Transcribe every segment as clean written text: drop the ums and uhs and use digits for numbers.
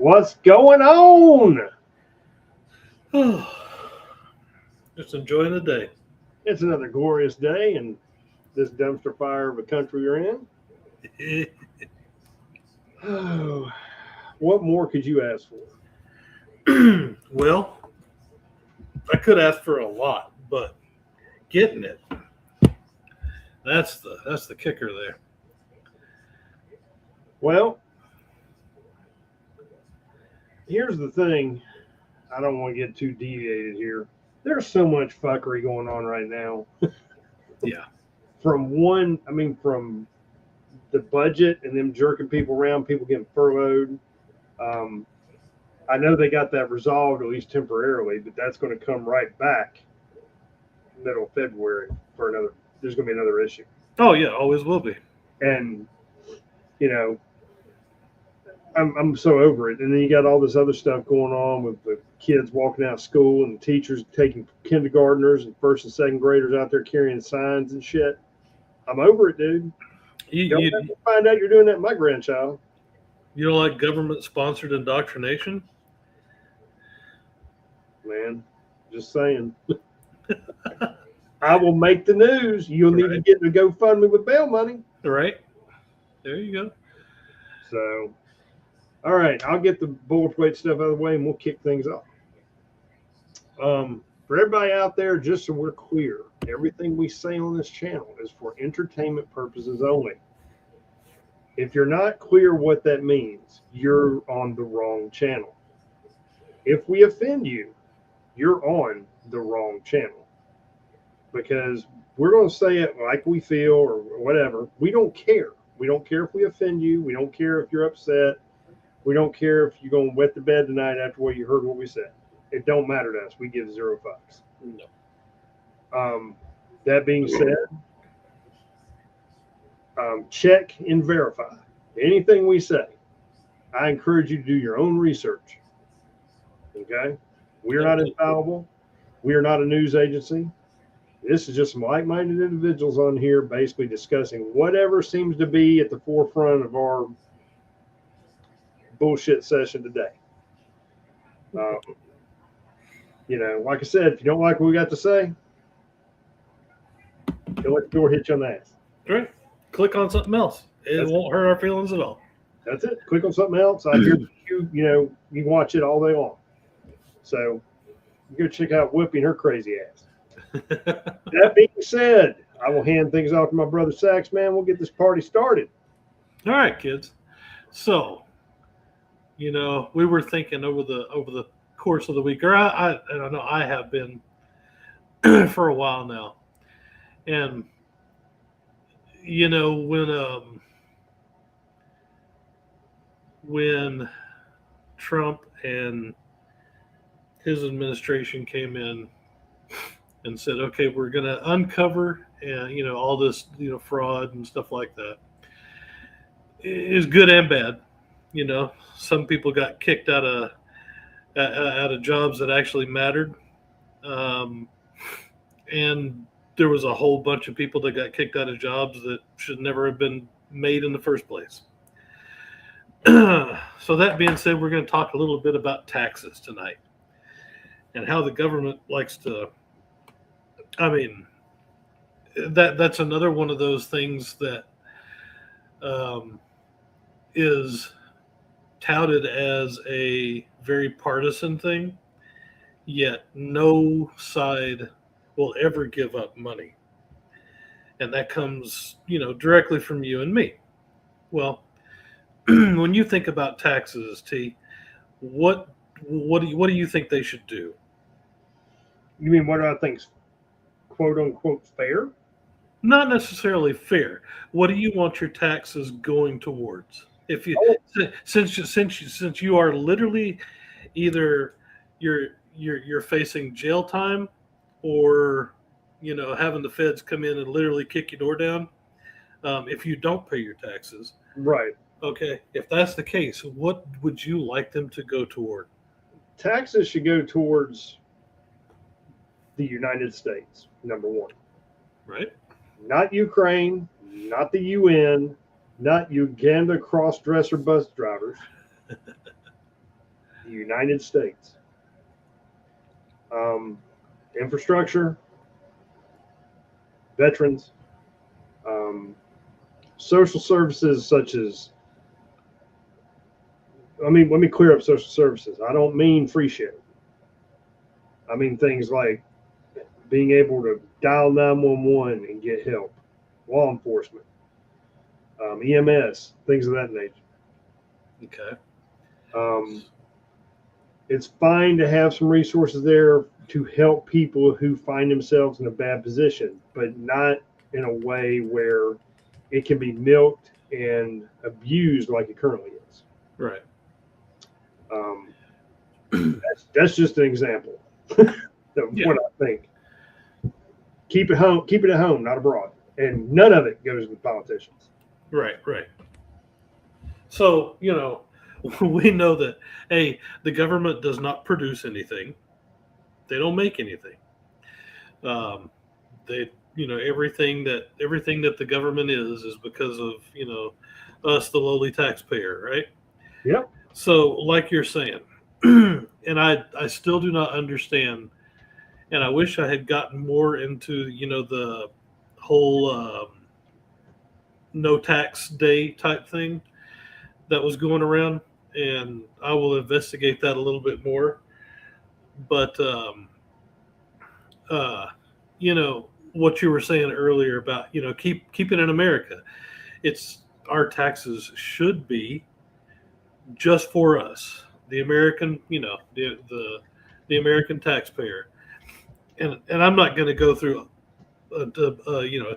What's going on? Just enjoying the day. It's another glorious day in this dumpster fire of a country you're in. Oh, what more could you ask for? Well, I could ask for a lot, but getting it, that's the kicker there. Well, here's the thing. I don't want to get too deviated here. There's so much fuckery going on right now. Yeah. From the budget and them jerking people around, people getting furloughed. I know they got that resolved at least temporarily, but that's going to come right back middle of February for another. There's going to be another issue. Oh yeah, always will be. And you know, I'm so over it. And then you got all this other stuff going on with the kids walking out of school and the teachers taking kindergartners and first and second graders out there carrying signs and shit. I'm over it, dude. Don't let me find out you're doing that to my grandchild. You don't like government-sponsored indoctrination? Man, just saying. I will make the news. You'll need to get to GoFundMe with bail money. Right. There you go. So, all right, I'll get the boilerplate stuff out of the way and we'll kick things off. For everybody out there, just so we're clear, everything we say on this channel is for entertainment purposes only. If you're not clear what that means, you're on the wrong channel. If we offend you, you're on the wrong channel. Because we're going to say it like we feel or whatever. We don't care. We don't care if we offend you. We don't care if you're upset. We don't care if you're going to wet the bed tonight after what you heard what we said. It don't matter to us. We give zero fucks. No. That being said, check and verify anything we say. I encourage you to do your own research. Okay? We're not infallible. We are not a news agency. This is just some like-minded individuals on here basically discussing whatever seems to be at the forefront of our bullshit session today. Like I said, if you don't like what we got to say, don't let the door hit you on the ass. Right. Click on something else. It won't hurt our feelings at all. That's it. Click on something else. I hear you can watch it all day long. So you go check out Whoopi and her crazy ass. That being said, I will hand things off to my brother Sax, man. We'll get this party started. All right, kids. So, we were thinking over the course of the week, or I know I have been for a while now. And when Trump and his administration came in and said, okay, we're going to uncover all this fraud and stuff like that, is good and bad. Some people got kicked out of jobs that actually mattered, and there was a whole bunch of people that got kicked out of jobs that should never have been made in the first place. So that being said, we're going to talk a little bit about taxes tonight and how the government likes to. That's another one of those things that is touted as a very partisan thing, yet no side will ever give up money. And that comes, directly from you and me. Well, when you think about taxes, T, what do you think they should do? You mean what do I think's quote unquote fair? Not necessarily fair. What do you want your taxes going towards? If you since you are literally either you're facing jail time or having the feds come in and literally kick your door down if you don't pay your taxes. Right. Okay. If that's the case, what would you like them to go toward? Taxes should go towards the United States, number one. Right. Not Ukraine, not the UN, not Uganda cross-dresser bus drivers. the United States. Infrastructure, veterans, social services such as, let me clear up social services. I don't mean free shit. I mean things like being able to dial 911 and get help, law enforcement, EMS, things of that nature. Okay. It's fine to have some resources there to help people who find themselves in a bad position, but not in a way where it can be milked and abused like it currently is. Right. That's just an example of what I think. Keep it at home, not abroad, and none of it goes to the politicians. Right. So, we know that, hey, the government does not produce anything. They don't make anything. They, everything that the government is because of, us, the lowly taxpayer, right? Yep. So, like you're saying, and I still do not understand, and I wish I had gotten more into, the whole no tax day type thing that was going around, and I will investigate that a little bit more. But what you were saying earlier about keep it in America. It's our taxes should be just for us, the American, the American taxpayer, and I'm not going to go through a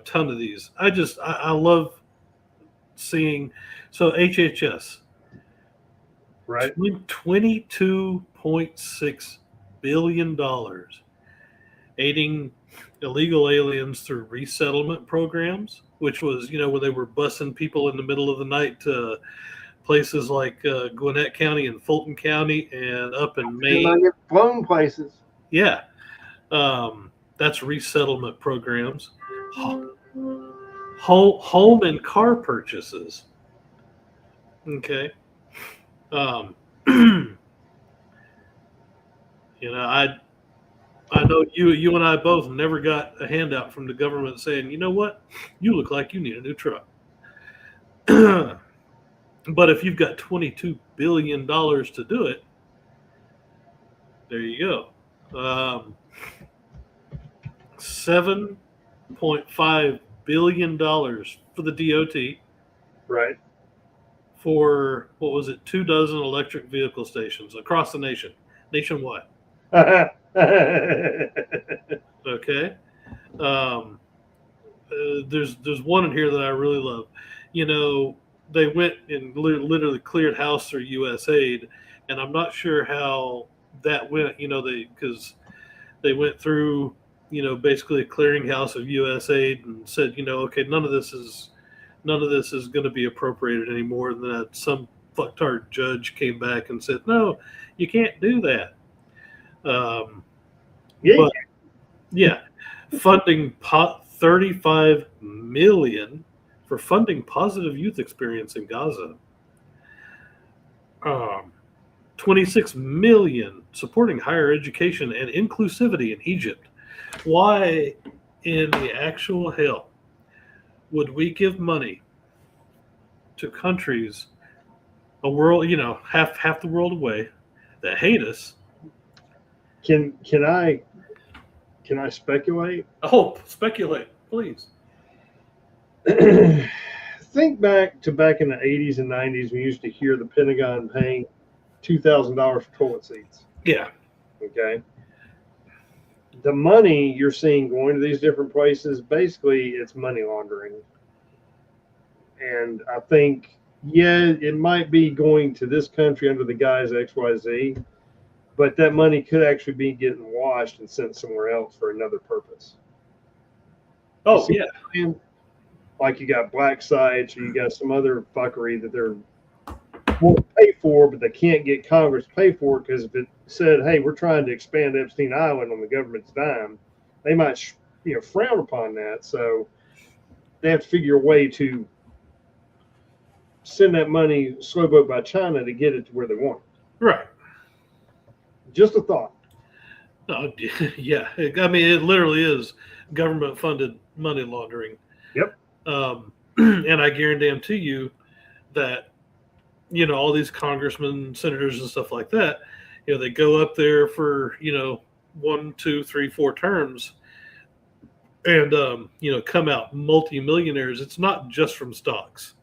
ton of these. I love seeing HHS. Right. $22.6 billion aiding illegal aliens through resettlement programs, which was, where they were busing people in the middle of the night to places like Gwinnett County and Fulton County and up in Maine. I get flown places. Yeah. That's resettlement programs. Home and car purchases. Okay. I know you and I both never got a handout from the government saying, you know what, you look like you need a new truck. But if you've got $22 billion to do it, there you go. $7.5 billion for the DOT. Right. For, what was it, 24 electric vehicle stations across the nationwide. Okay. There's one in here that I really love. They went and literally cleared house through USAID, and I'm not sure how that went. Because they went through, basically a clearinghouse of USAID and said, okay, none of this is going to be appropriated anymore. And then some fucktard judge came back and said, no, you can't do that. Funding $35 million for funding positive youth experience in Gaza. $26 million supporting higher education and inclusivity in Egypt. Why in the actual hell would we give money to countries, a world, half the world away, that hate us? Can I speculate? Oh, speculate, please. Think back in the 80s and 90s, we used to hear the Pentagon paying $2,000 for toilet seats. Yeah. Okay. The money you're seeing going to these different places, basically, it's money laundering. And I think, it might be going to this country under the guise XYZ, but that money could actually be getting washed and sent somewhere else for another purpose. Oh, yeah. Like you got black sites, or you got some other fuckery that they're won't pay for, but they can't get Congress to pay for it, because if it said, hey, we're trying to expand Epstein Island on the government's dime, they might frown upon that. So they have to figure a way to send that money slow boat by China to get it to where they want it. Right. Just a thought. Oh, yeah. I mean, it literally is government-funded money laundering. Yep. And I guarantee you that, all these congressmen, senators, and stuff like that, they go up there for, 1, 2, 3, 4 terms and, come out multimillionaires. It's not just from stocks.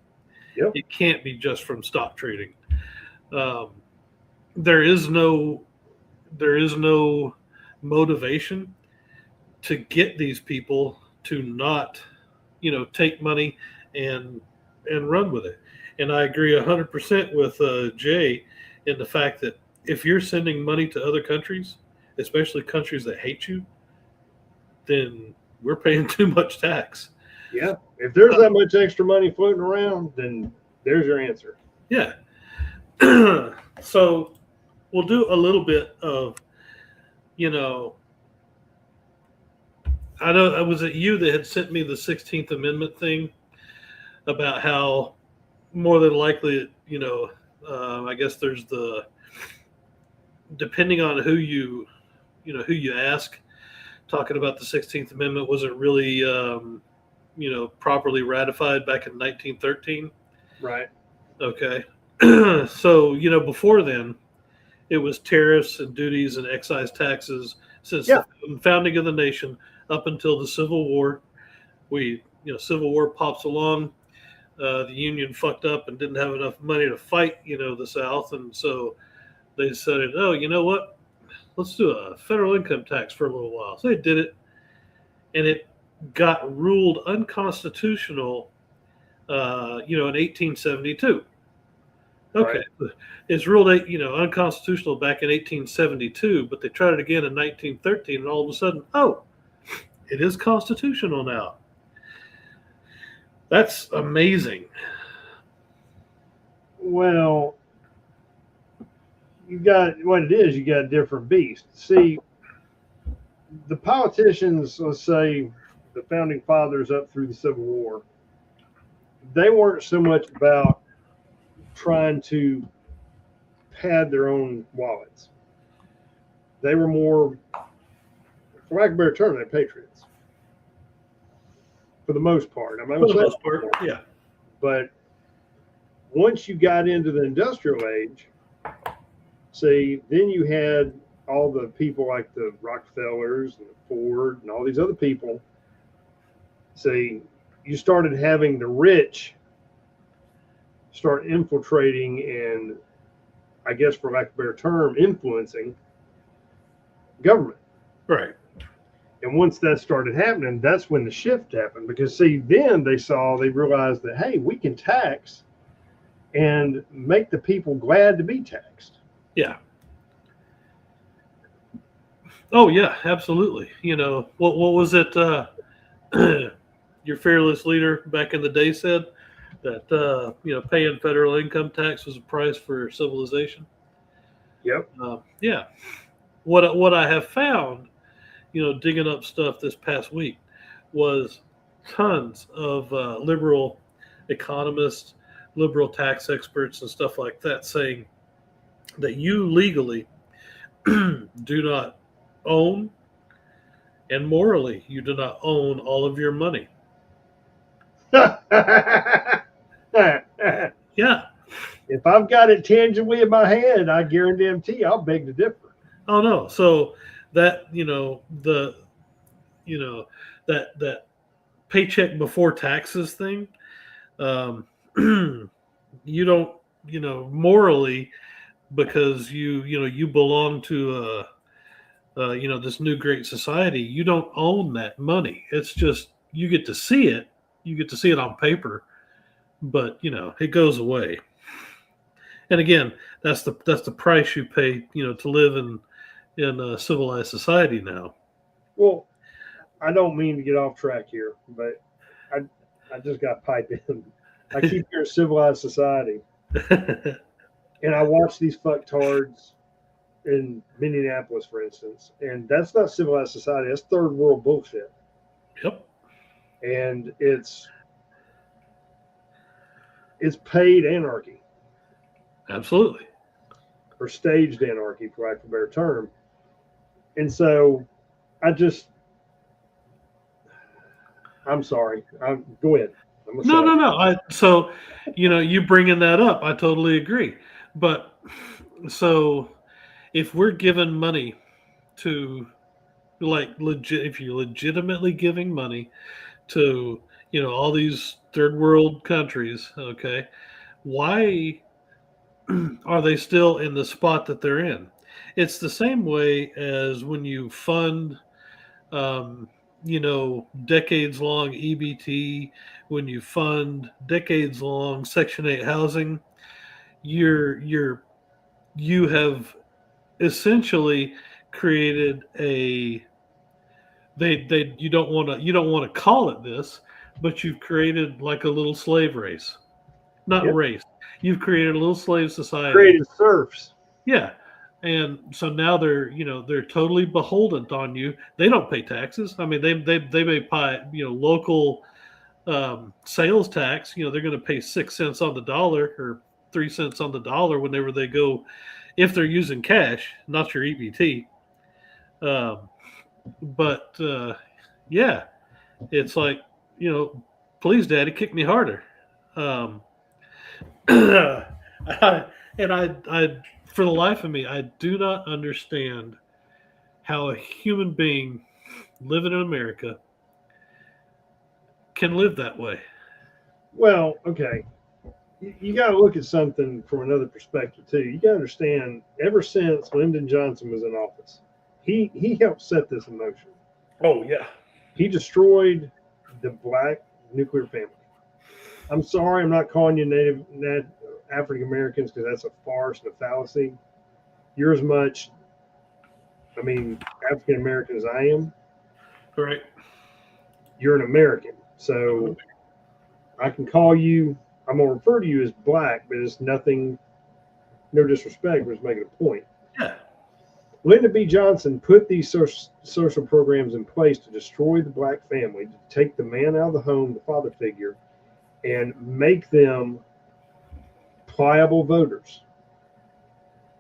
Yep. It can't be just from stock trading. Um, there is no motivation to get these people to not, take money and run with it. And I agree 100% with Jay in the fact that if you're sending money to other countries, especially countries that hate you, then we're paying too much tax. Yeah. If there's that much extra money floating around, then there's your answer. Yeah. So we'll do a little bit of, I know, was it you that had sent me the 16th Amendment thing about how more than likely, I guess there's depending on who you ask, talking about the 16th Amendment wasn't really, properly ratified back in 1913. Right. Okay. So, before then, it was tariffs and duties and excise taxes since the founding of the nation up until the Civil War. Civil War pops along. The Union fucked up and didn't have enough money to fight, the South. And so they said, oh, you know what? Let's do a federal income tax for a little while. So they did it. And it got ruled unconstitutional, in 1872. Okay. Right. It's ruled, unconstitutional back in 1872, but they tried it again in 1913, and all of a sudden, it is constitutional now. That's amazing. Well, you got a different beast. See, the politicians, let's say the founding fathers up through the Civil War, they weren't so much about trying to pad their own wallets. They were more, for lack of a better term, they're patriots. For the most part. For the most part, yeah. But once you got into the industrial age, see, then you had all the people like the Rockefellers and the Ford and all these other people. See, you started having the rich start infiltrating and, I guess for lack of a better term, influencing government. Right. And once that started happening, that's when the shift happened. Because, see, then they realized that, hey, we can tax and make the people glad to be taxed. Yeah. Oh, yeah, absolutely. What was it your fearless leader back in the day said? That, paying federal income tax was a price for civilization. Yep. Yeah. What I have found, digging up stuff this past week, was tons of liberal economists, liberal tax experts, and stuff like that saying that you legally do not own, and morally you do not own all of your money. Yeah. If I've got it tangibly in my hand, I guarantee I'll beg to differ. Oh no. So that, that paycheck before taxes thing, you don't, morally, because you belong to this new great society, you don't own that money. It's just, you get to see it. You get to see it on paper, but it goes away. And again, that's the price you pay, to live in a civilized society now. Well, I don't mean to get off track here, but I just got piped in. I keep hearing civilized society, and I watch these fucktards in Minneapolis, for instance, and that's not civilized society. That's third world bullshit. Yep. And it's paid anarchy. Absolutely. or staged anarchy, for lack of a better term. And so I'm sorry. Go ahead. No. So, you bringing that up, I totally agree. But so if we're giving money to if you're legitimately giving money to, all these third world countries, okay, why are they still in the spot that they're in? It's the same way as when you fund, um, decades long EBT, when you fund decades long Section 8 housing, you have essentially created a they you don't want to call it this, but you've created like a little slave race, not Yep. race. You've created a little slave society. Created serfs. Yeah. And so now they're totally beholden on you. They don't pay taxes. I mean, they may pay, local sales tax. They're going to pay 6 cents on the dollar or 3 cents on the dollar whenever they go, if they're using cash, not your EBT. Um, but yeah, it's like, please, Daddy, kick me harder. Um, and I, for the life of me, I do not understand how a human being living in America can live that way. Well, okay. You got to look at something from another perspective too. You got to understand. Ever since Lyndon Johnson was in office, he helped set this in motion. Oh yeah. He destroyed the black nuclear family. I'm sorry, I'm not calling you native African Americans because that's a farce and a fallacy. You're as much, African American as I am. Right. You're an American, so I can call you. I'm gonna refer to you as black, but it's nothing, no disrespect. We're just making a point. Yeah. Lyndon B. Johnson put these social programs in place to destroy the black family, to take the man out of the home, the father figure, and make them pliable voters,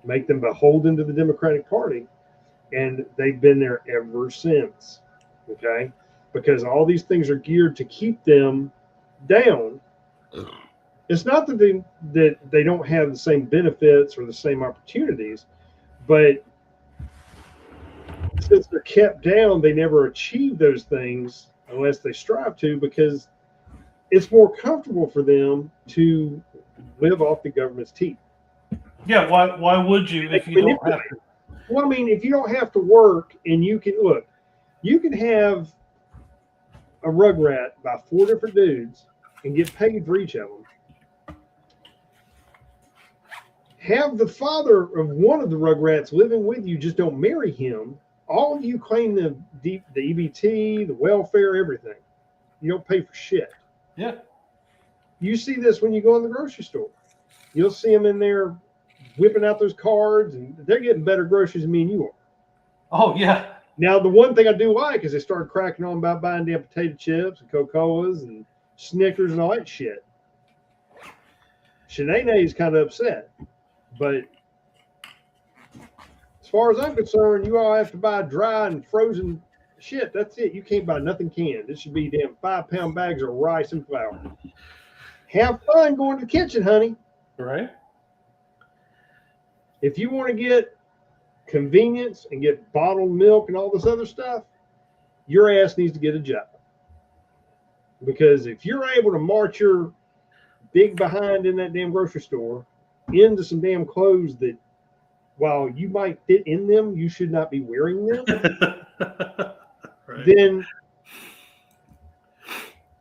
make them beholden to the Democratic Party. And they've been there ever since. Okay? Because all these things are geared to keep them down. It's not that they don't have the same benefits or the same opportunities, but since they're kept down, they never achieve those things unless they strive to, because it's more comfortable for them to live off the government's teeth. Yeah. Why would you if you don't have to? Well, if you don't have to work and you can look, you can have a rugrat by 4 different dudes and get paid for each of them. Have the father of one of the rugrats living with you, just don't marry him. All of you claim the EBT, the welfare, everything. You don't pay for shit. Yeah. You see this when you go in the grocery store. You'll see them in there whipping out those cards, and they're getting better groceries than me and you are. Oh yeah. Now, the one thing I do like is they started cracking on about buying damn potato chips and Coca-Colas and Snickers and all that shit. Shanae is kind of upset, but as far as I'm concerned, you all have to buy dry and frozen shit. That's it. You can't buy nothing canned. This should be damn 5-pound bags of rice and flour. Have fun going to the kitchen, honey. Right. If you want to get convenience and get bottled milk and all this other stuff, your ass needs to get a job. Because if you're able to march your big behind in that damn grocery store into some damn clothes that, while you might fit in them, you should not be wearing them, right, then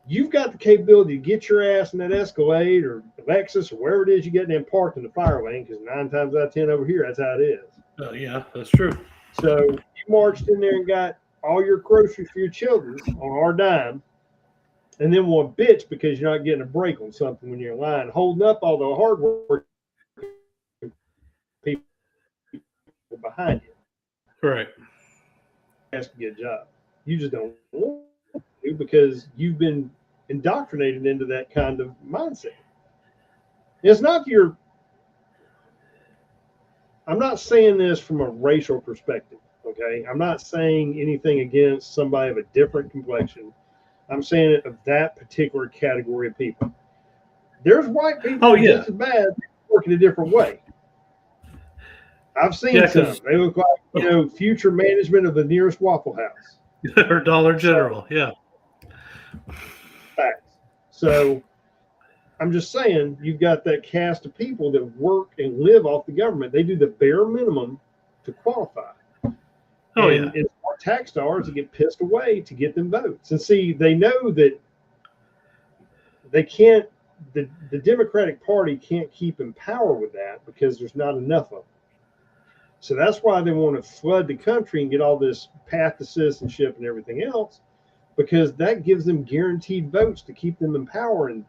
you've got the capability to get your ass in that Escalade or Lexus or wherever it is you get them parked in the fire lane, because 9 times out of 10 over here, that's how it is. Yeah, that's true. So you marched in there and got all your groceries for your children on our dime, and then want bitch because you're not getting a break on something when you're in line, holding up all the hard work people behind you. Right. Has to get a job. You just don't want to, because you've been indoctrinated into that kind of mindset. It's not I'm not saying this from a racial perspective. Okay, I'm not saying anything against somebody of a different complexion. I'm saying it of that particular category of people. There's white people Oh yeah, just as bad working a different way. I've seen yeah, some. They look like future management of the nearest Waffle House. or Dollar General. Yeah. Facts. So I'm just saying, you've got that cast of people that work and live off the government. They do the bare minimum to qualify. Oh and yeah. it's our tax dollars that get pissed away to get them votes. And see, they know that they can't. The Democratic Party can't keep in power with that because there's not enough of them. So that's why they want to flood the country and get all this path to citizenship and everything else, because that gives them guaranteed votes to keep them in power and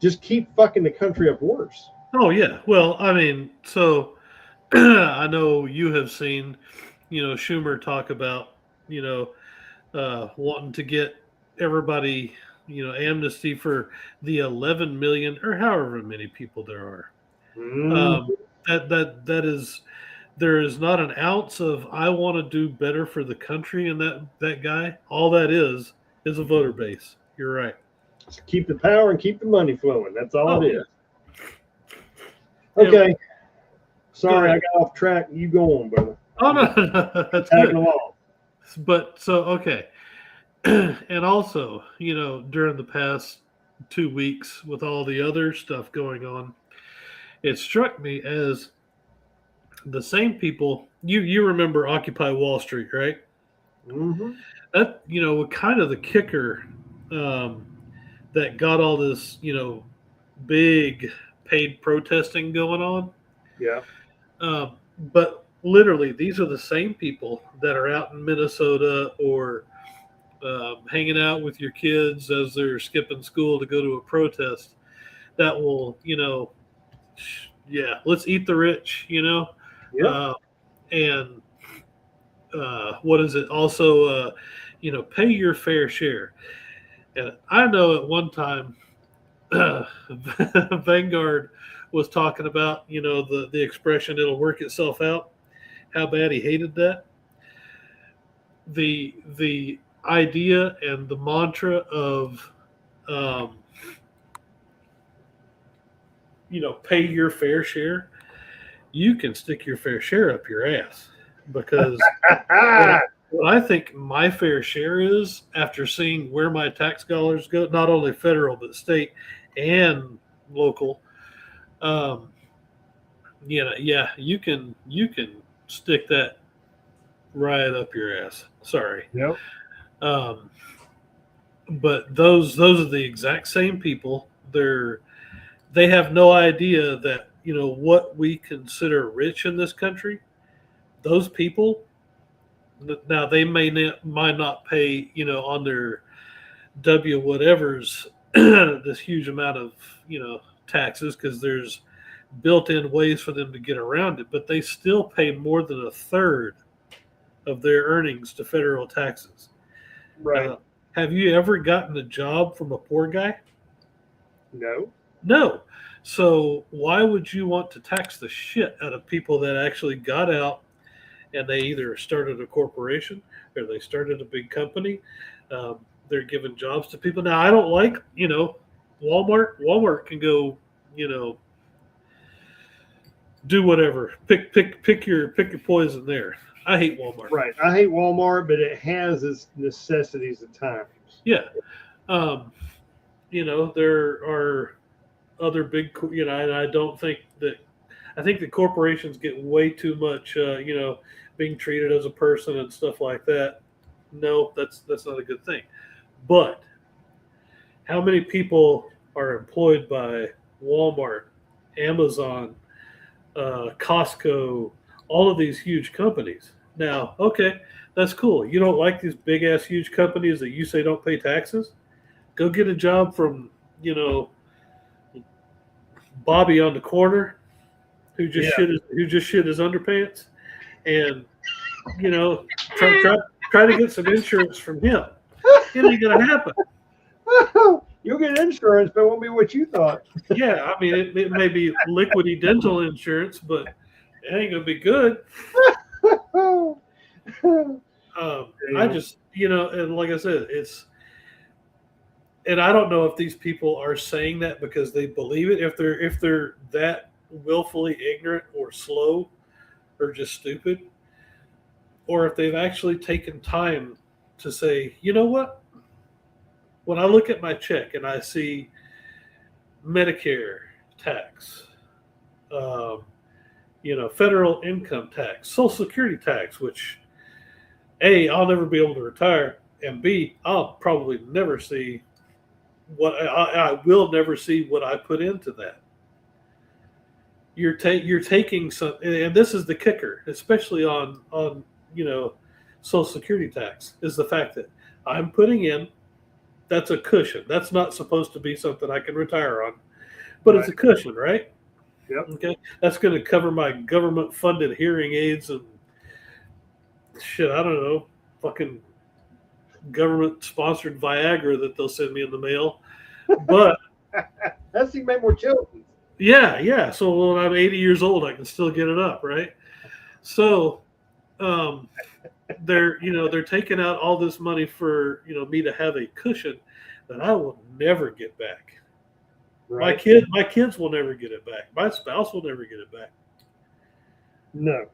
just keep fucking the country up worse. Oh yeah. Well, I mean, so I know you have seen, Schumer talk about, wanting to get everybody, amnesty for the 11 million or however many people there are. That is, there is not an ounce of I want to do better for the country in that guy. All that is a voter base. You're right. Just keep the power and keep the money flowing. That's all it is. Yeah. Okay. Sorry, I got off track. You go on, brother. Oh no, that's Tagging good. along. But so okay, and also, during the past 2 weeks with all the other stuff going on, it struck me as the same people. You remember Occupy Wall Street, right? Mm-hmm. That kind of the kicker that got all this big paid protesting going on. Yeah. But literally, these are the same people that are out in Minnesota or hanging out with your kids as they're skipping school to go to a protest that will, let's eat the rich, Yeah. And what is it? Also, pay your fair share. And I know at one time, Vanguard was talking about, the expression, it'll work itself out, how bad he hated that. The idea and the mantra of, pay your fair share, you can stick your fair share up your ass, because what I think my fair share is, after seeing where my tax dollars go, not only federal but state and local, you can stick that right up your ass. Sorry. Yep. But those are the exact same people. They have no idea that what we consider rich in this country. Those people, now they might not pay on their W whatever's this huge amount of taxes, because there's built-in ways for them to get around it, but they still pay more than a third of their earnings to federal taxes. Right. Have you ever gotten a job from a poor guy? No. So why would you want to tax the shit out of people that actually got out and they either started a corporation or they started a big company? They're giving jobs to people. Now, I don't like, Walmart. Walmart can go, do whatever. Pick your poison there. I hate Walmart. Right. I hate Walmart, but it has its necessities at times. Yeah. There are other big, and I don't think that, I think the corporations get way too much, being treated as a person and stuff like that. No, that's not a good thing. But how many people are employed by Walmart, Amazon, Costco, all of these huge companies? Now, okay, that's cool. You don't like these big ass huge companies that you say don't pay taxes? Go get a job from, Bobby on the corner, who just shit his underpants, and try to get some insurance from him. It ain't gonna happen. You'll get insurance, but it won't be what you thought. Yeah, I mean, it may be liquidy dental insurance, but it ain't gonna be good. I just, and like I said, and I don't know if these people are saying that because they believe it. If they're that willfully ignorant or slow or just stupid, or if they've actually taken time to say, you know what? When I look at my check and I see Medicare tax, um, federal income tax, Social Security tax, which A, I'll never be able to retire, and B, I'll probably never see I will never see what I put into that. You're taking some, and this is the kicker, especially on Social Security tax, is the fact that I'm putting in. That's a cushion. That's not supposed to be something I can retire on, but it's a cushion, right? Yep. Okay, that's going to cover my government-funded hearing aids and shit. I don't know, fucking government-sponsored Viagra that they'll send me in the mail. But that's even more children. Yeah. So when I'm 80 years old, I can still get it up, right? So they're taking out all this money for me to have a cushion that I will never get back. Right. My kids will never get it back. My spouse will never get it back. No.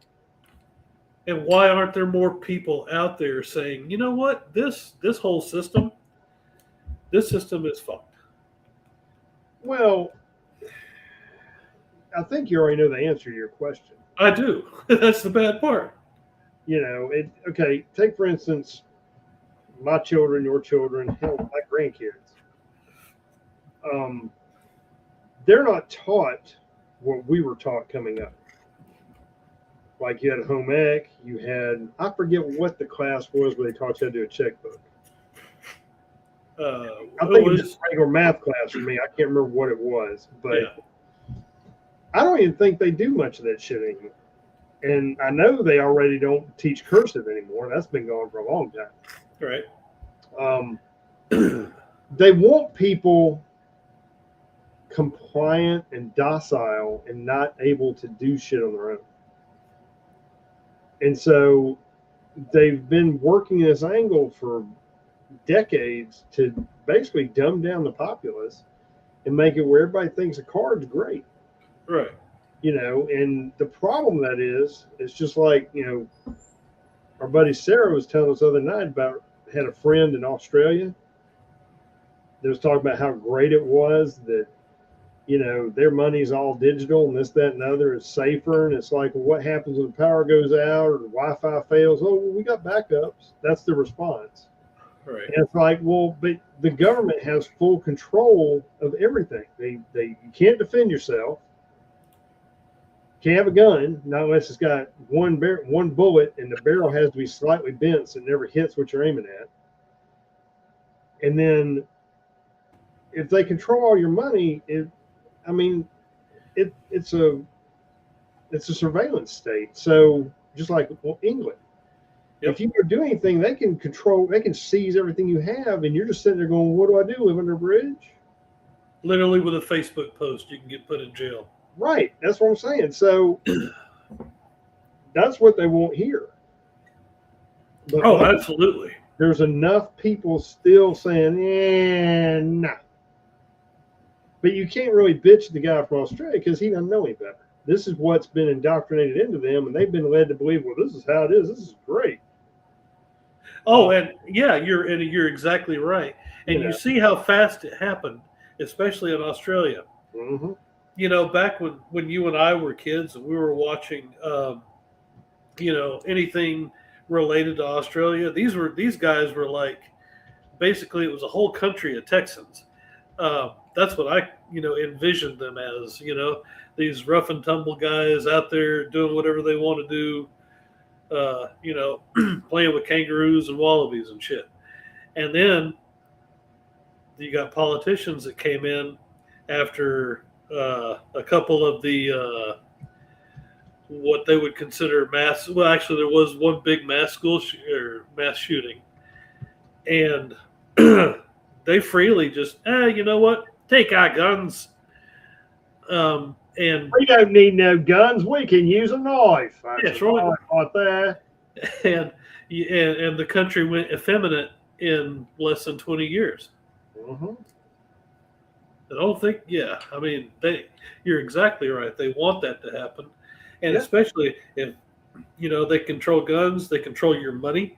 And why aren't there more people out there saying, you know what, this whole system, is fucked? Well, I think you already know the answer to your question. I do. That's the bad part. Okay, take for instance, my children, your children, hell, my grandkids. They're not taught what we were taught coming up. Like you had a home ec, I forget what the class was where they taught you how to do a checkbook. I think it was just a regular math class for me. I can't remember what it was, but I don't even think they do much of that shit anymore. And I know they already don't teach cursive anymore. That's been going for a long time. Right. They want people compliant and docile and not able to do shit on their own. And so they've been working this angle for decades to basically dumb down the populace and make it where everybody thinks a card's great. Right. And the problem that is, it's just like, our buddy Sarah was telling us the other night about, had a friend in Australia that was talking about how great it was that, their money's all digital and this, that, and the other is safer. And it's like, well, what happens when the power goes out or the Wi-Fi fails? Oh, well, we got backups. That's the response. Right. And it's like, well, but the government has full control of everything. You can't defend yourself. Can't have a gun, not unless it's got one bullet and the barrel has to be slightly bent so it never hits what you're aiming at. And then if they control all your money, it's a surveillance state. So just like England, if you do anything, they can seize everything you have, and you're just sitting there going, "What do I do? Live under a bridge?" Literally, with a Facebook post, you can get put in jail. Right. That's what I'm saying. So that's what they want here. But absolutely. There's enough people still saying, "Yeah, nah." But you can't really bitch the guy from Australia because he doesn't know any better. This is what's been indoctrinated into them, and they've been led to believe, well, this is how it is. This is great. Oh, and you're exactly right. And you see how fast it happened, especially in Australia. Mm-hmm. Back when you and I were kids and we were watching, anything related to Australia, these guys were like, basically it was a whole country of Texans. That's what I, envisioned them as, these rough and tumble guys out there doing whatever they want to do, playing with kangaroos and wallabies and shit. And then you got politicians that came in after a couple of the what they would consider mass. Well, actually, there was one big mass shooting, and they freely just, you know what, take our guns. And And We don't need no guns. We can use a knife. That's right. Out there. and the country went effeminate in less than 20 years. Mm-hmm. I don't think, yeah. I mean, you're exactly right. They want that to happen, and Yeah. especially if they control guns, they control your money,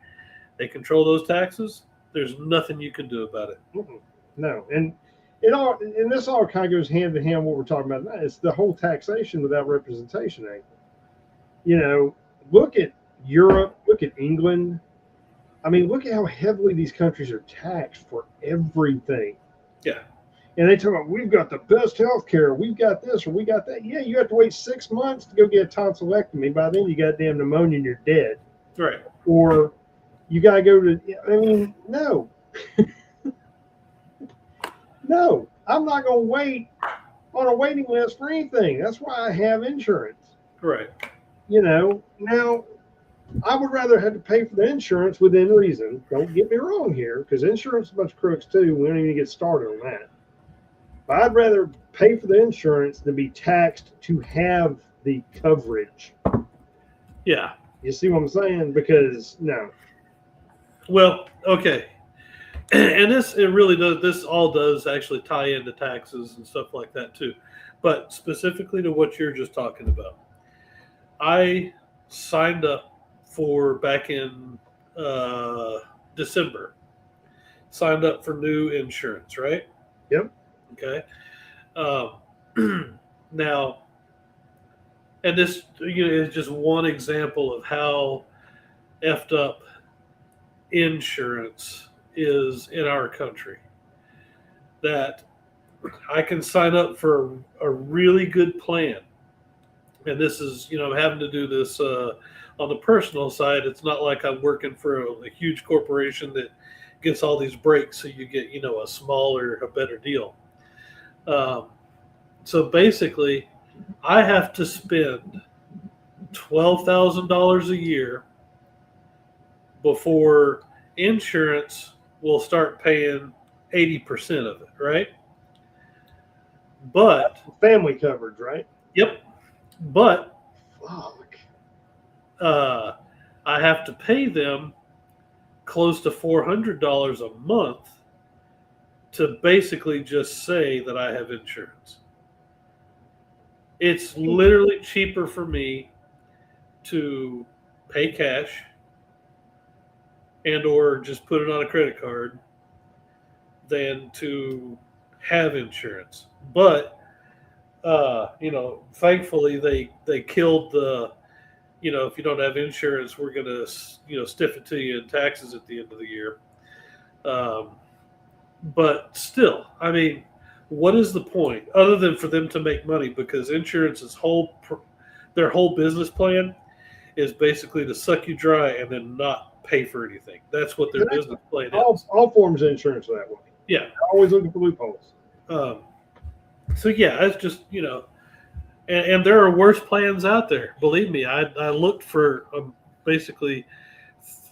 they control those taxes. There's nothing you can do about it. Mm-mm. No, and this all kind of goes hand in hand. What we're talking about now, it's the whole taxation without representation angle. Look at Europe, look at England. I mean, look at how heavily these countries are taxed for everything. Yeah. And they talk about, we've got the best health care, we've got this or we got that. Yeah, you have to wait 6 months to go get a tonsillectomy. By then you got damn pneumonia and you're dead. Right. Or you got to go to, I mean, no. No, I'm not going to wait on a waiting list for anything. That's why I have insurance. Right. Now I would rather have to pay for the insurance within reason. Don't get me wrong here, because insurance is a bunch of crooks too. We don't even get started on that. But I'd rather pay for the insurance than be taxed to have the coverage. Yeah. You see what I'm saying? Because no. Well, okay. And this all does actually tie into taxes and stuff like that too. But specifically to what you're just talking about, I signed up for back in December, signed up for new insurance, right? Yep. Okay. Now, and this is just one example of how effed up insurance is in our country. That I can sign up for a really good plan, and this is having to do this on the personal side. It's not like I'm working for a huge corporation that gets all these breaks, so you get a smaller, a better deal. So basically, I have to spend $12,000 a year before insurance will start paying 80% of it, right? But family coverage, right? Yep. But fuck, I have to pay them close to $400 a month to basically just say that I have insurance. It's literally cheaper for me to pay cash and or just put it on a credit card than to have insurance. But thankfully they killed the if you don't have insurance, we're gonna stiff it to you in taxes at the end of the year. But still, I mean, what is the point other than for them to make money? Because insurance's their whole business plan is basically to suck you dry and then not pay for anything. That's what their business plan is. All forms of insurance are that way. Yeah. They're always looking for loopholes. So yeah, it's just and there are worse plans out there. Believe me, I looked for basically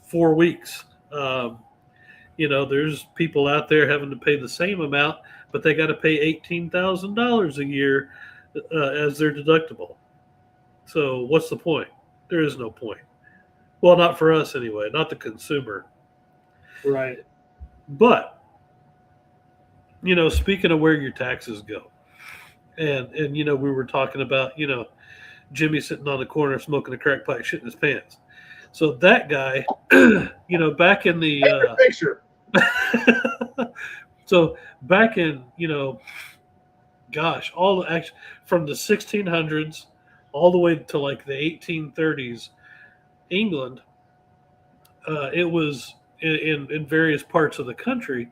4 weeks. There's people out there having to pay the same amount, but they got to pay $18,000 a year as their deductible. So what's the point? There is no point. Well, not for us anyway, not the consumer. Right. But speaking of where your taxes go, and we were talking about Jimmy sitting on the corner smoking a crack pipe, shitting his pants. So that guy, back in the picture. So back in from the 1600s all the way to like the 1830s, England, it was in various parts of the country,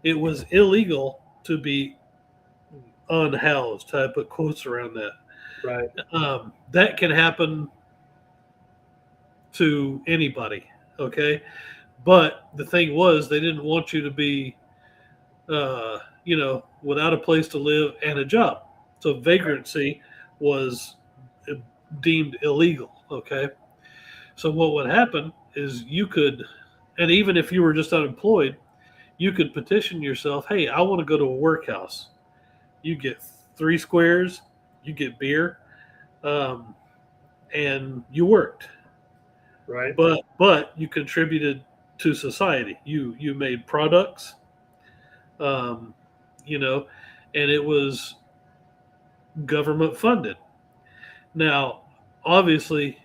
it was illegal to be unhoused. I put quotes around that. Right. That can happen to anybody. Okay. But the thing was, they didn't want you to be, without a place to live and a job. So vagrancy was deemed illegal. Okay. So what would happen is you could, and even if you were just unemployed, you could petition yourself, hey, I want to go to a workhouse. You get 3 squares, you get beer, and you worked, Right. but you contributed to society. You made products, um, you know, and it was government funded. Now, obviously,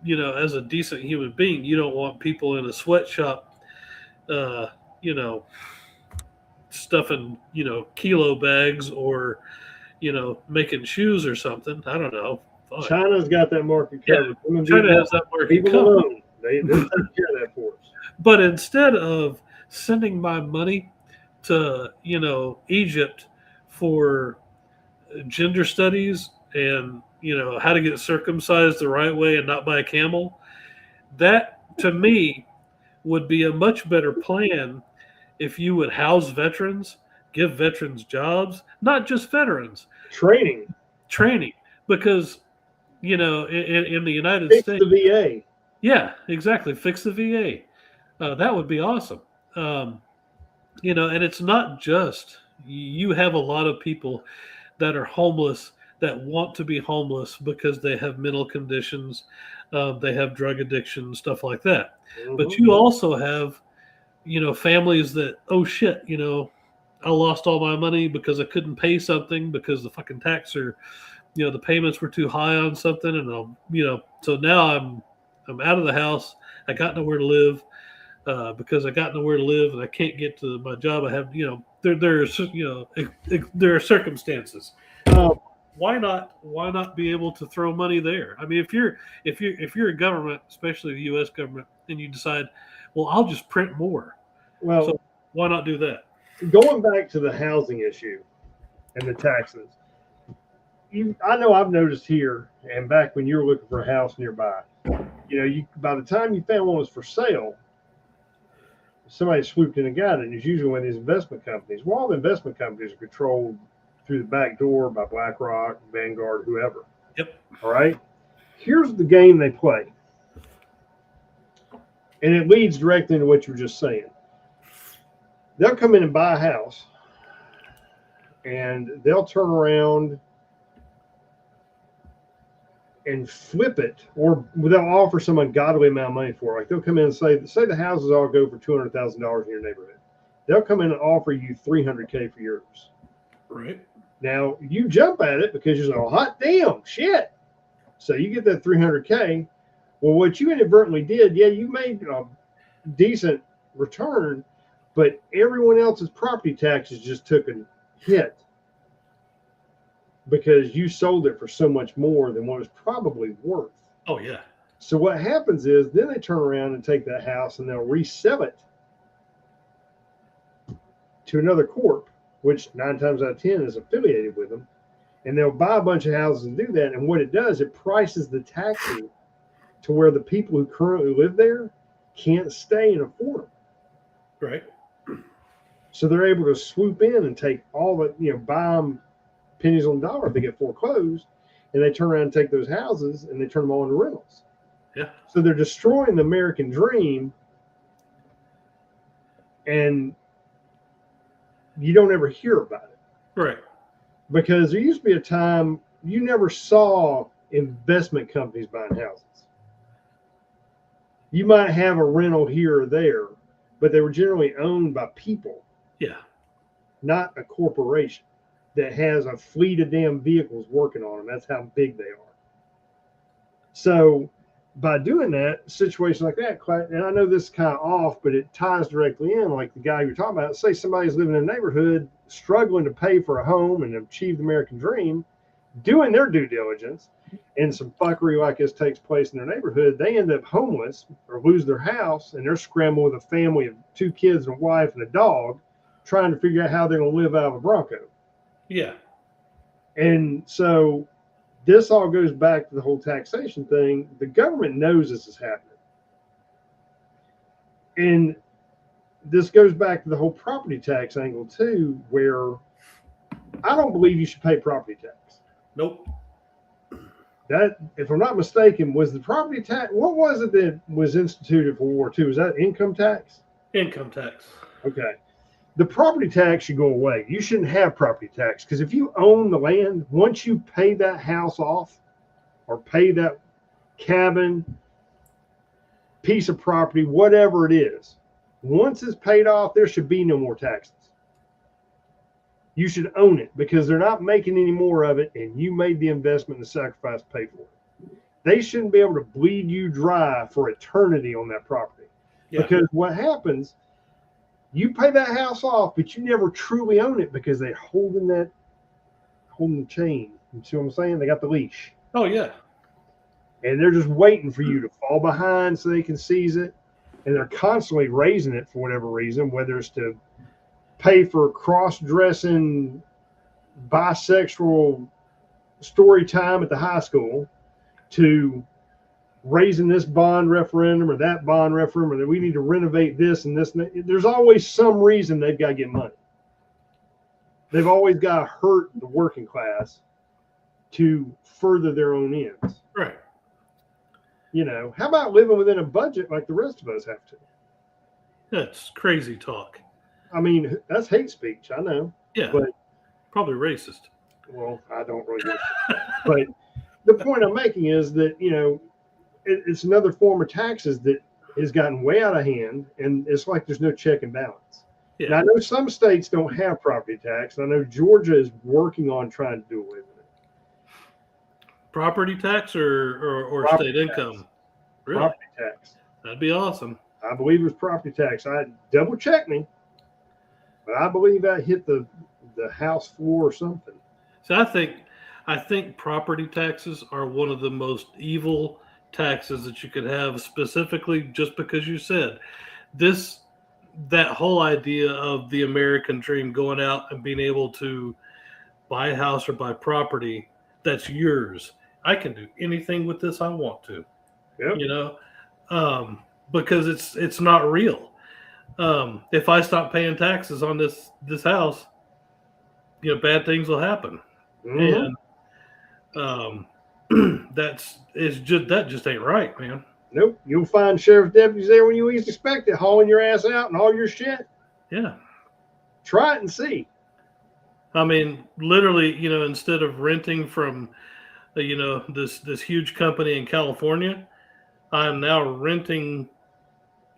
as a decent human being, you don't want people in a sweatshop, uh, you know, stuffing, kilo bags or, making shoes or something. I don't know. Fine. China's got that market Yeah, covered. China has that market Leave them covered. alone. They'll take care of that for us. But instead of sending my money to, Egypt for gender studies and, how to get circumcised the right way and not by a camel, that to me would be a much better plan if you would house veterans, give veterans jobs, not just veterans, training, because, in the United Fix States, the VA. yeah, exactly. Fix the VA. That would be awesome. And it's not just you have a lot of people that are homeless that want to be homeless because they have mental conditions, they have drug addiction, stuff like that. But you also have, families that, oh shit, I lost all my money because I couldn't pay something because the fucking tax or, the payments were too high on something, and so now I'm out of the house. I got nowhere to live. Because I got nowhere to live and I can't get to my job. I have, there are circumstances. Why not be able to throw money there? I mean, if you're a government, especially the U.S. government, and you decide, well, I'll just print more. Well, so why not do that? Going back to the housing issue and the taxes, I know I've noticed here, and back when you were looking for a house nearby, by the time you found one was for sale, somebody swooped in and got it. And it's usually one of these investment companies. Well, all the investment companies are controlled through the back door by BlackRock, Vanguard, whoever. Yep. All right. Here's the game they play. And it leads directly into what you were just saying. They'll come in and buy a house, and they'll turn around and flip it, or they'll offer some ungodly amount of money for it. Like they'll come in and say the houses all go for $200,000 in your neighborhood. They'll come in and offer you $300K for yours. Right. Now you jump at it because you're like, oh, hot damn, shit. So you get that $300K. Well, what you inadvertently did, yeah, you made a decent return, but everyone else's property taxes just took a hit, because you sold it for so much more than what it was probably worth. Oh, yeah. So what happens is then they turn around and take that house and they'll resell it to another corp, which 9 times out of 10 is affiliated with them. And they'll buy a bunch of houses and do that. And what it does, it prices the taxes to where the people who currently live there can't stay and afford them. Right. So they're able to swoop in and take all the, buy them pennies on the dollar if they get foreclosed, and they turn around and take those houses and they turn them all into rentals. Yeah. So they're destroying the American dream, and you don't ever hear about it. Right. Because there used to be a time you never saw investment companies buying houses. You might have a rental here or there, but they were generally owned by people. Yeah. Not a corporation that has a fleet of damn vehicles working on them. That's how big they are. So by doing that, situation like that, and I know this is kind of off, but it ties directly in, like the guy you're talking about. Say somebody's living in a neighborhood, struggling to pay for a home and achieve the American dream, doing their due diligence, and some fuckery like this takes place in their neighborhood, they end up homeless or lose their house, and they're scrambling with a family of 2 kids and a wife and a dog, trying to figure out how they're going to live out of a Bronco. Yeah. And so this all goes back to the whole taxation thing. The government knows this is happening. And this goes back to the whole property tax angle too, where I don't believe you should pay property tax. Nope. That, if I'm not mistaken, was the property tax, what was it that was instituted for World War II? Was that income tax? Income tax. Okay. the property tax should go away. You shouldn't have property tax because if you own the land, once you pay that house off or pay that cabin, piece of property, whatever it is, once it's paid off, there should be no more taxes. You should own it because they're not making any more of it, and you made the investment and the sacrifice to pay for it. They shouldn't be able to bleed you dry for eternity on that property. Yeah. Because what happens, you pay that house off, but you never truly own it because they're holding the chain. You see what I'm saying? They got the leash. Oh, yeah. And they're just waiting for you to fall behind so they can seize it. And they're constantly raising it for whatever reason, whether it's to pay for cross-dressing bisexual story time at the high school, to raising this bond referendum or that bond referendum, or that we need to renovate this and this. And that. There's always some reason they've got to get money. They've always got to hurt the working class to further their own ends. Right. You know, how about living within a budget like the rest of us have to? That's crazy talk. I mean, that's hate speech. I know. Yeah. But probably racist. Well, I don't really know. But the point I'm making is that, you know, it's another form of taxes that has gotten way out of hand, and it's like there's no check and balance. Yeah. Now, I know some states don't have property tax. I know Georgia is working on trying to do away with it. Property tax or property state tax. Income? Really? Property tax. That'd be awesome. I believe it was property tax. I double check me, but I believe I hit the House floor or something. So I think property taxes are one of the most evil taxes that you could have, specifically just because you said that whole idea of the American dream, going out and being able to buy a house or buy property that's yours. I can do anything with this I want to. Yep. You know, because it's not real. If I stop paying taxes on this house, you know, bad things will happen. Mm-hmm. And that just ain't right, man. Nope. You'll find sheriff deputies there when you least expect it, hauling your ass out and all your shit. Yeah. Try it and see. I mean, literally, you know, instead of renting from, you know, this huge company in California, I'm now renting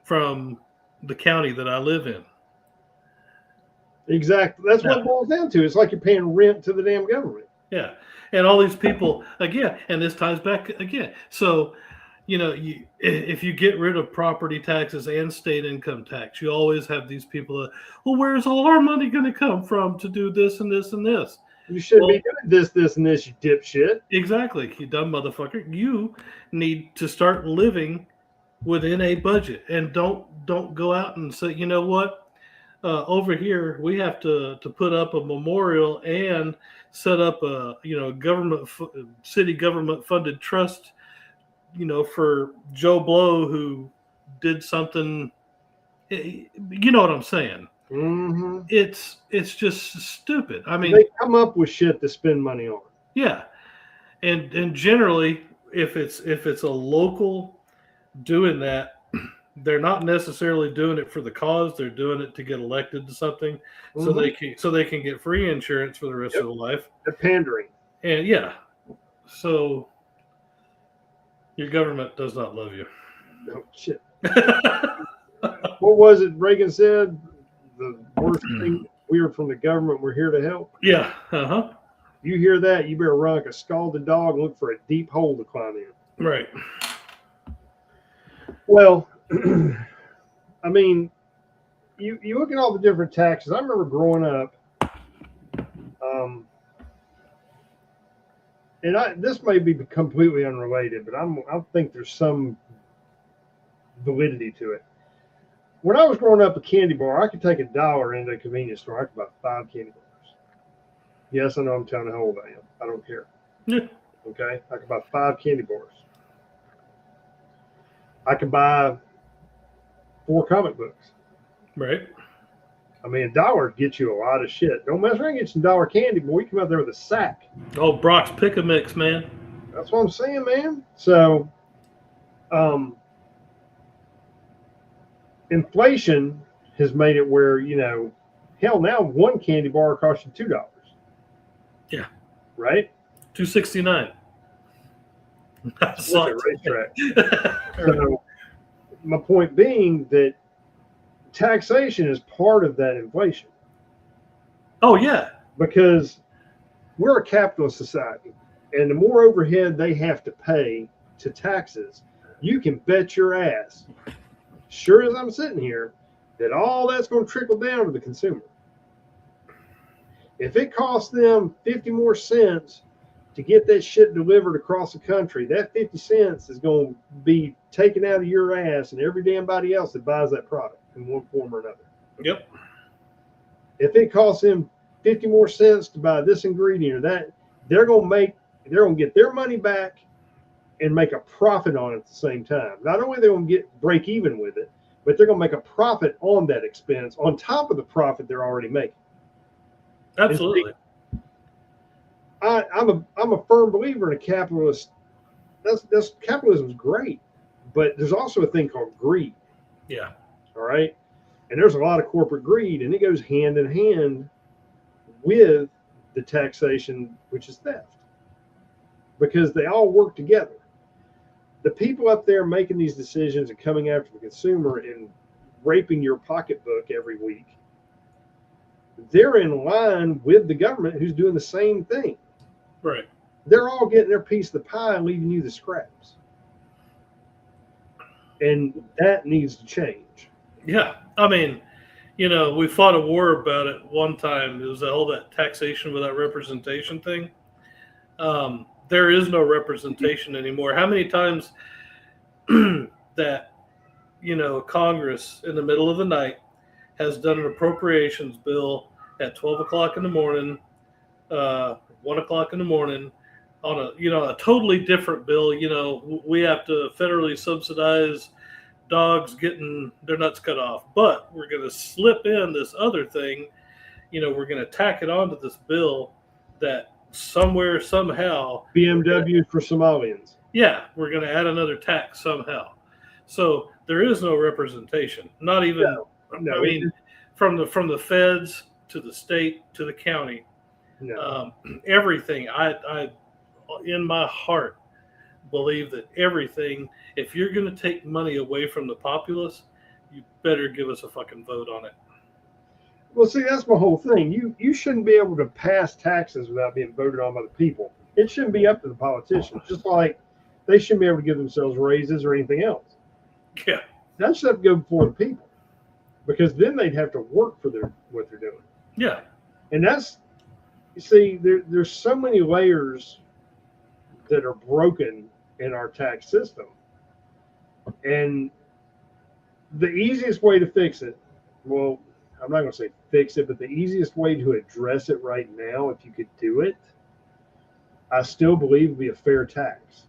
from the county that I live in. Exactly. That's what it boils down to. It's like you're paying rent to the damn government. Yeah. And all these people, again, and this ties back again. So, you know, if you get rid of property taxes and state income tax, you always have these people that, well, where's all our money going to come from to do this and this and this? You should be doing this, and this, you dipshit. Exactly, you dumb motherfucker. You need to start living within a budget, and don't go out and say, you know what, over here we have to put up a memorial and set up a city government funded trust, you know, for Joe Blow who did something. You know what I'm saying? Mm-hmm. It's just stupid. I mean, they come up with shit to spend money on. Yeah, and generally, if it's a local doing that, they're not necessarily doing it for the cause. They're doing it to get elected to something, mm-hmm. so they can get free insurance for the rest of their life. They're pandering. And yeah, so your government does not love you. No shit. What was it Reagan said? The worst thing we are from the government, we're here to help. Yeah. Uh-huh. You hear that, you better run like a scalded dog and look for a deep hole to climb in. Right. Well, I mean, you look at all the different taxes. I remember growing up, and this may be completely unrelated, but I think there's some validity to it. When I was growing up, a candy bar, I could take $1 into a convenience store. I could buy 5 candy bars. Yes, I know I'm telling you how old I am. I don't care. Yeah. Okay? I could buy 5 candy bars. I could buy 4 comic books. Right. I mean, $1 gets you a lot of shit. Don't mess around and get some $1 candy, boy. You come out there with a sack. Oh, Brock's Pick-a-Mix, man. That's what I'm saying, man. So, inflation has made it where, you know, Hell, now one candy bar costs you $2. Yeah. Right? $2.69. It's a racetrack. So my point being that taxation is part of that inflation. Oh yeah. Because we're a capitalist society, and the more overhead they have to pay to taxes, you can bet your ass, sure as I'm sitting here, that all that's going to trickle down to the consumer. If it costs them 50 more cents to get that shit delivered across the country, that 50 cents is going to be taken out of your ass and every damn body else that buys that product in one form or another. Yep. If it costs them 50 more cents to buy this ingredient or that, they're going to get their money back and make a profit on it at the same time. Not only are they going to break even with it, but they're going to make a profit on that expense on top of the profit they're already making. Absolutely. I'm a firm believer in a capitalist. That's capitalism is great, but there's also a thing called greed. Yeah. All right, and there's a lot of corporate greed, and it goes hand in hand with the taxation, which is theft, because they all work together. The people up there making these decisions and coming after the consumer and raping your pocketbook every week, they're in line with the government who's doing the same thing. Right. They're all getting their piece of the pie and leaving you the scraps. And that needs to change. Yeah. I mean, we fought a war about it one time. It was that taxation without representation thing. There is no representation anymore. How many times that, Congress in the middle of the night has done an appropriations bill at 12 o'clock in the morning, 1 o'clock in the morning on a totally different bill. We have to federally subsidize dogs getting their nuts cut off, but we're going to slip in this other thing. We're going to tack it onto this bill that somewhere, somehow, BMW for Somalians. Yeah, we're going to add another tax somehow. So there is no representation. Not even. No, I mean, from the feds to the state to the county, everything. I in my heart believe that everything. If you're going to take money away from the populace, you better give us a fucking vote on it. Well, see, that's my whole thing. You shouldn't be able to pass taxes without being voted on by the people. It shouldn't be up to the politicians. Just like they shouldn't be able to give themselves raises or anything else. Yeah, that should have to go before the people, because then they'd have to work for what they're doing. Yeah, and that's, you see, there's so many layers that are broken in our tax system, and the easiest way to fix it, well, I'm not going to say fix it, but the easiest way to address it right now, if you could do it, I still believe would be a fair tax.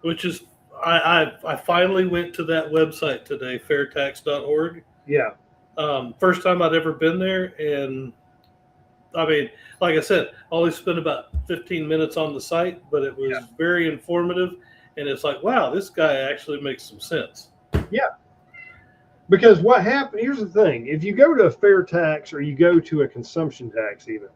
Which is, I finally went to that website today, fairtax.org. Yeah. First time I'd ever been there, and I mean, like I said, I only spent about 15 minutes on the site, but it was very informative, and it's like, wow, this guy actually makes some sense. Yeah. Because what happened, here's the thing. If you go to a fair tax or you go to a consumption tax even,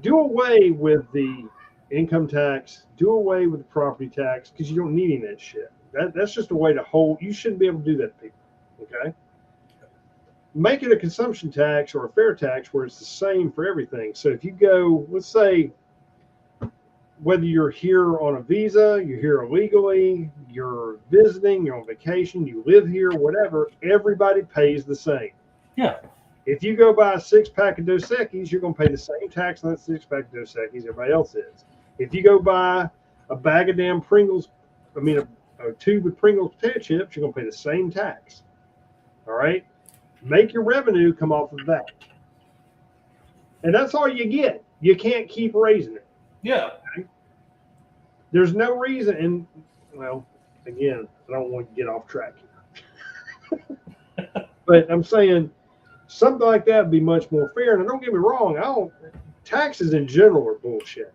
do away with the income tax, do away with the property tax, because you don't need any of that shit. That's just a way to hold. You shouldn't be able to do that to people, okay? Make it a consumption tax or a fair tax where it's the same for everything. So if you go, let's say, whether you're here on a visa, you're here illegally, you're visiting, you're on vacation, you live here, whatever, everybody pays the same. Yeah. If you go buy a 6-pack of Dos Equis, you're going to pay the same tax on that 6-pack of Dos Equis everybody else is. If you go buy a bag of damn Pringles, a tube of Pringles potato chips, you're going to pay the same tax. All right? Make your revenue come off of that. And that's all you get. You can't keep raising it. Yeah. Okay? There's no reason. And, well, again, I don't want to get off track here. But I'm saying something like that would be much more fair. And don't get me wrong, taxes in general are bullshit.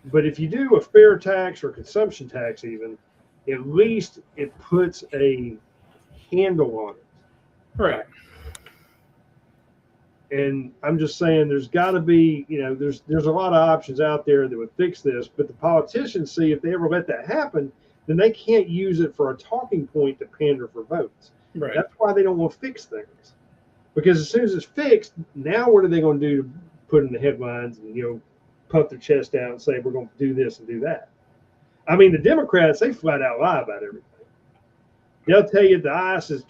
But if you do a fair tax or consumption tax even, at least it puts a handle on it. Right. And I'm just saying, there's got to be, there's a lot of options out there that would fix this. But the politicians see if they ever let that happen, then they can't use it for a talking point to pander for votes. Right. That's why they don't want to fix things. Because as soon as it's fixed, now what are they going to do to put in the headlines and puff their chest out and say we're going to do this and do that? I mean, the Democrats, they flat out lie about everything. They'll tell you the ICE is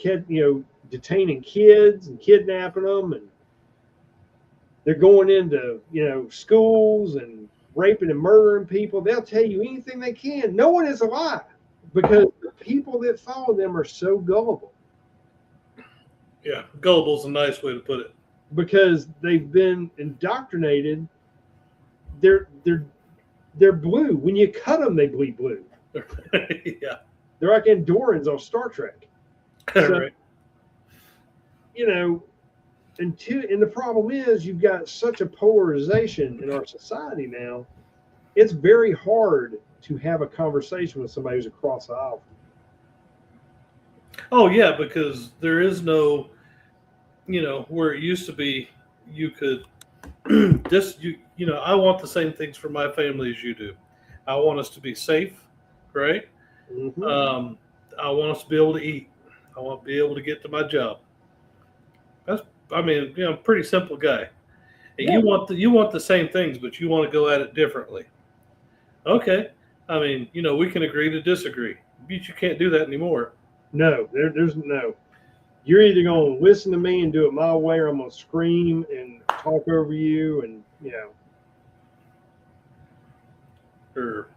detaining kids and kidnapping them, and they're going into schools and raping and murdering people. They'll tell you anything they can. No one is a lie, because the people that follow them are so gullible. Yeah, gullible is a nice way to put it. Because they've been indoctrinated. They're blue. When you cut them, they bleed blue. Yeah. They're like Andorans on Star Trek. So, right. And the problem is, you've got such a polarization in our society now. It's very hard to have a conversation with somebody who's across the aisle. Oh yeah, because there is no, where it used to be, you could I want the same things for my family as you do. I want us to be safe, right? Mm-hmm. I want us to be able to eat. I want to be able to get to my job. Pretty simple guy. And Yeah. you want the same things, but you want to go at it differently. Okay. We can agree to disagree. But you can't do that anymore. No, there's no. You're either going to listen to me and do it my way, or I'm going to scream and talk over you, and or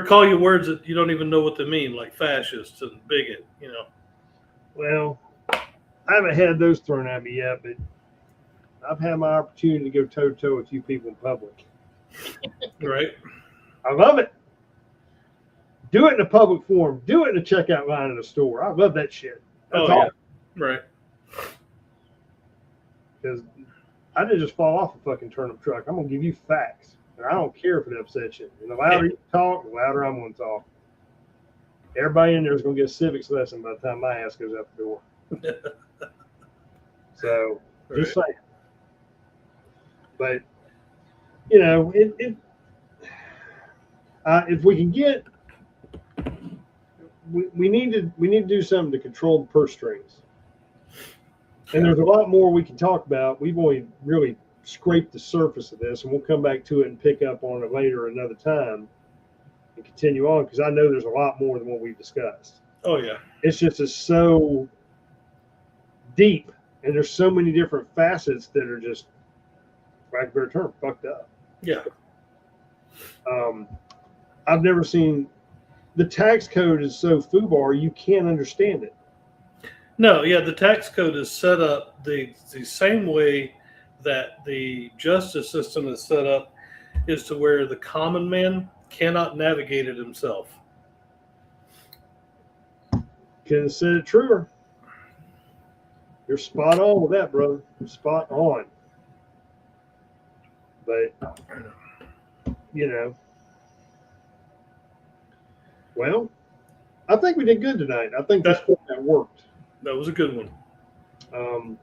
call you words that you don't even know what they mean, like fascist and bigot. Well, I haven't had those thrown at me yet, but I've had my opportunity to go toe to toe with a few people in public. Right. I love it. Do it in a public forum. Do it in a checkout line in a store. I love that shit. That's yeah. awesome. Right. Because I didn't just fall off a fucking turnip truck. I'm going to give you facts. And I don't care if it upsets you. And the louder you talk, the louder I'm going to talk. Everybody in there is going to get a civics lesson by the time my ass goes out the door. So, just saying. But, if we can get, we need to do something to control the purse strings. And there's a lot more we can talk about. We've only really scraped the surface of this, and we'll come back to it and pick up on it later another time and continue on, because I know there's a lot more than what we've discussed. Oh yeah. It's just so deep, and there's so many different facets that are just, for lack of a better term, fucked up. Yeah. I've never seen, the tax code is so foobar you can't understand it. No, yeah, the tax code is set up the same way that the justice system is set up, is to where the common man cannot navigate it himself. Couldn't have said it truer. You're spot on with that, brother. You're spot on. But, well, I think we did good tonight. I think this format worked. That was a good one.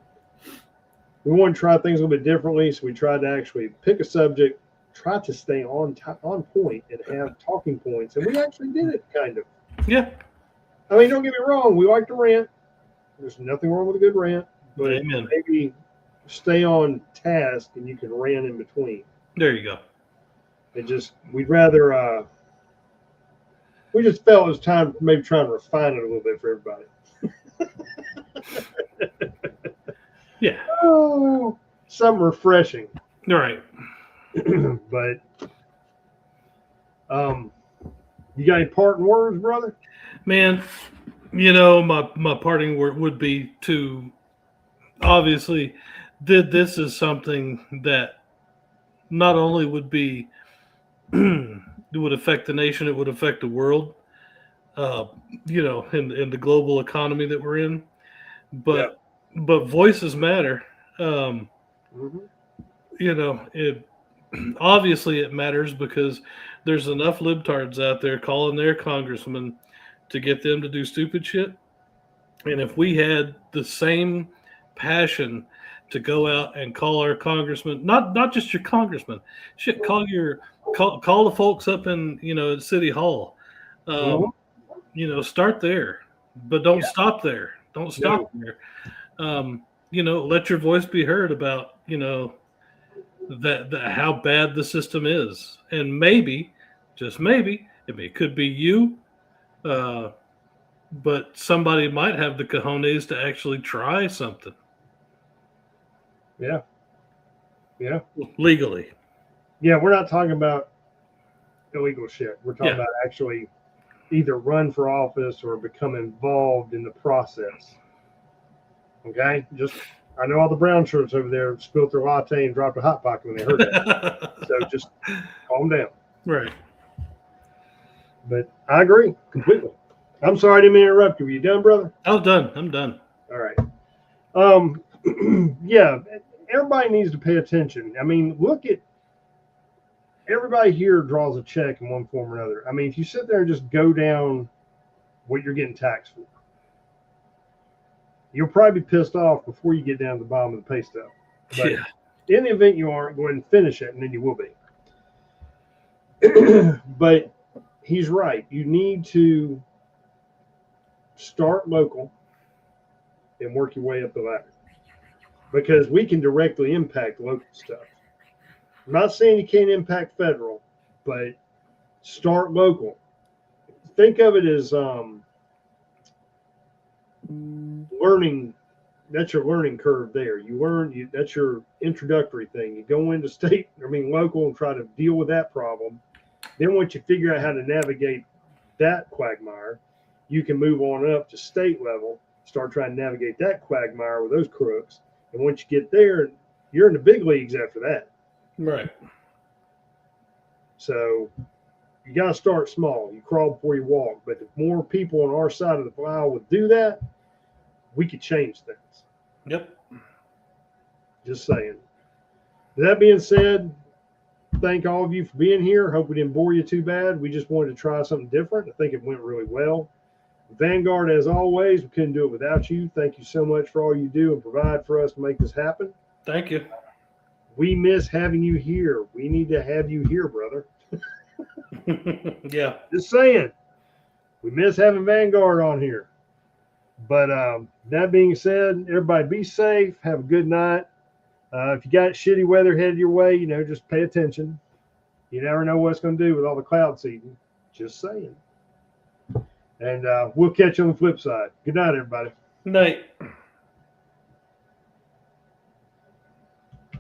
We want to try things a little bit differently, so we tried to actually pick a subject, try to stay on point, and have talking points, and we actually did it, kind of. Yeah. I mean, don't get me wrong. We like to rant. There's nothing wrong with a good rant, but Amen. maybe stay on task, and you can rant in between. There you go. We'd rather. We just felt it was time to maybe try and refine it a little bit for everybody. Yeah. Oh, something refreshing. All right. But you got any parting words, brother? Man, my parting word would be to, obviously, this is something that not only would be it would affect the nation, it would affect the world, in the global economy that we're in. But voices matter. obviously it matters because there's enough libtards out there calling their congressmen to get them to do stupid shit. And if we had the same passion to go out and call our congressman, not just your congressman, shit, call the folks up in at City Hall. Mhm. Start there, but don't Yeah. stop there. Don't stop there. Let your voice be heard about that how bad the system is, and maybe, just maybe, it could be you. But somebody might have the cojones to actually try something Yeah. Yeah. legally. Yeah. We're not talking about illegal shit. We're talking Yeah. about actually either run for office or become involved in the process. Okay. I know all the brown shirts over there spilled their latte and dropped a hot pocket when they heard that. So just calm down. Right. But I agree completely. I'm sorry I didn't mean to interrupt you. Were you done, brother? I'm done. I'm done. All right. Yeah, everybody needs to pay attention. I mean, look at everybody here draws a check in one form or another. I mean, if you sit there and just go down what you're getting taxed for, you'll probably be pissed off before you get down to the bottom of the pay stub. But Yeah. in the event you aren't, go ahead and finish it, and then you will be. But he's right. You need to start local and work your way up the ladder because we can directly impact local stuff. I'm not saying you can't impact federal, but start local. Think of it as learning. That's your learning curve there. You learn. That's your introductory thing. You go into local, and try to deal with that problem. Then once you figure out how to navigate that quagmire, you can move on up to state level, start trying to navigate that quagmire with those crooks. And once you get there, you're in the big leagues after that. Right. So you got to start small. You crawl before you walk. But if more people on our side of the aisle would do that, we could change things. Yep. Just saying. That being said, thank all of you for being here. Hope we didn't bore you too bad. We just wanted to try something different. I think it went really well. Vanguard, as always, we couldn't do it without you. Thank you so much for all you do and provide for us to make this happen. Thank you. We miss having you here. We need to have you here, brother. Yeah. Just saying. We miss having Vanguard on here. But that being said, everybody be safe. Have a good night. If you got shitty weather headed your way, just pay attention. You never know what it's going to do with all the cloud seeding. Just saying. And we'll catch you on the flip side. Good night, everybody. Night.